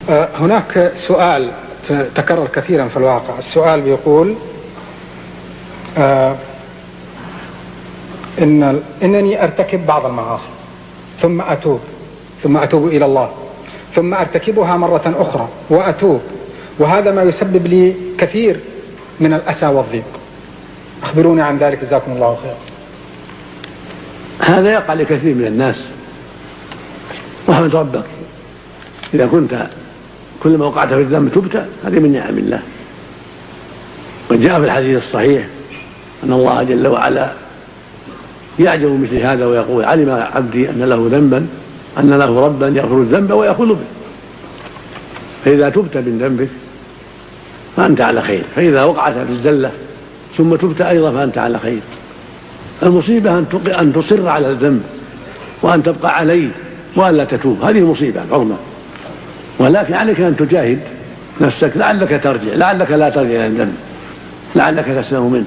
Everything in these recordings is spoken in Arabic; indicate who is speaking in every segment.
Speaker 1: هناك سؤال تكرر كثيرا في الواقع. السؤال بيقول إنني أرتكب بعض المعاصي ثم أتوب إلى الله، ثم أرتكبها مرة أخرى وأتوب، وهذا ما يسبب لي كثير من الأسى والضيق. أخبروني عن ذلك جزاكم الله خير.
Speaker 2: هذا يقع لكثير من الناس، واحمد ربك إذا كنت كلما وقعت في الذنب تبت، هذه من نعم الله. قد جاء في الحديث الصحيح أن الله جل وعلا يعجب مثل هذا ويقول: علم عبدي أن له ذنبا، أن له ربا يغفر الذنب ويأخذ به. فإذا تبت من ذنبك فأنت على خير، فإذا وقعت في الزلة ثم تبت أيضا فأنت على خير. المصيبة أن تصر على الذنب وأن تبقى عليه وأن لا تتوب، هذه مصيبة عظمى. ولكن عليك أن تجاهد نفسك، لعلك ترجع، لعلك لا ترجع إلى الذنب، لعلك تسلم منه.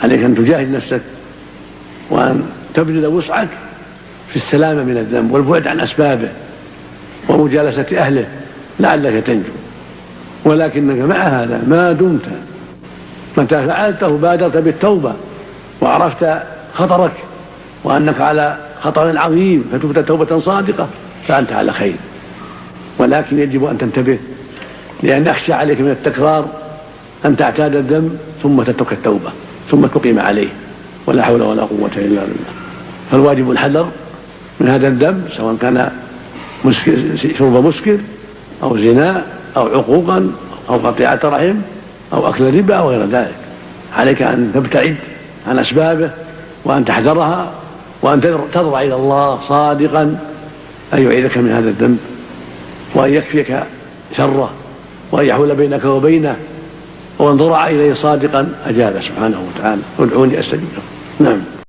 Speaker 2: عليك أن تجاهد نفسك وأن تبذل وسعك في السلامة من الذنب والبعد عن أسبابه ومجالسة أهله، لعلك تنجو. ولكنك مع هذا ما دمت متى فعلته بادرت بالتوبة وعرفت خطرك وأنك على خطر عظيم فتبت توبة صادقة فأنت على خير. ولكن يجب أن تنتبه، لأن أخشى عليك من التكرار أن تعتاد الذنب ثم تترك التوبة ثم تقيم عليه، ولا حول ولا قوة إلا بالله. فالواجب الحذر من هذا الذنب، سواء كان شرب مسكر أو زنا أو عقوقا أو قطيعة رحم أو أكل ربا أو غير ذلك. عليك أن تبتعد عن أسبابه وأن تحذرها وأن تضرع إلى الله صادقا أن يعيذك من هذا الذنب وأن يكفيك شره وأن يحول بينك وبينه، وأن ضرع إليه صادقا أجاب سبحانه وتعالى: ادعوني أستجب لكم. نعم.